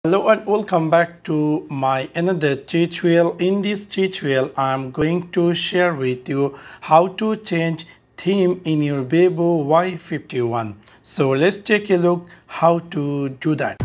Hello and welcome back to my another tutorial. In this tutorial I am going to share with you how to change theme in your Vivo Y51. So let's take a look how to do that.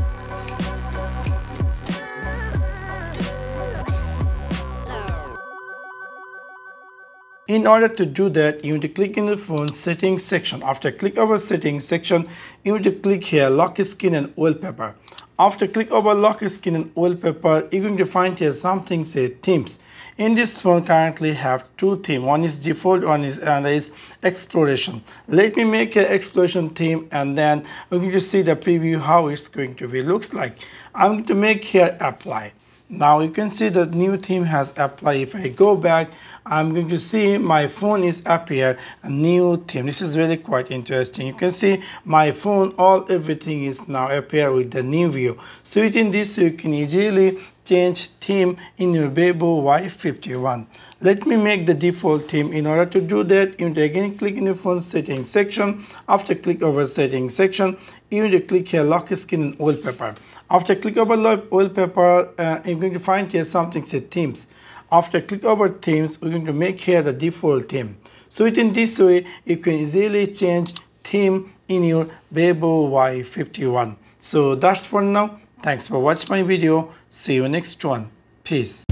In order to do that, you need to click in the phone settings section. After click over settings section, you need to click here lock screen and wallpaper. After click over lock screen and wallpaper, you're going to find here something say themes. In this phone currently have two themes. One is default, one is another is exploration. Let me make an exploration theme and then we're going to see the preview how it's going to be looks like. I'm going to make here apply. Now you can see the new theme has applied. If I go back, I'm going to see my phone is appear a new theme. This is really quite interesting. You can see my phone, everything is now appear with the new view. So within this you can easily change theme in your Vivo Y51. Let me make the default theme. In order to do that, you need to again click in the phone settings section. After click over settings section, you need to click here lock screen and wallpaper. After click over wallpaper, you're going to find here something say themes. After click over themes, we're going to make here the default theme. So within this way, you can easily change theme in your Vivo Y51. So that's for now. Thanks for watching my video. See you next one. Peace.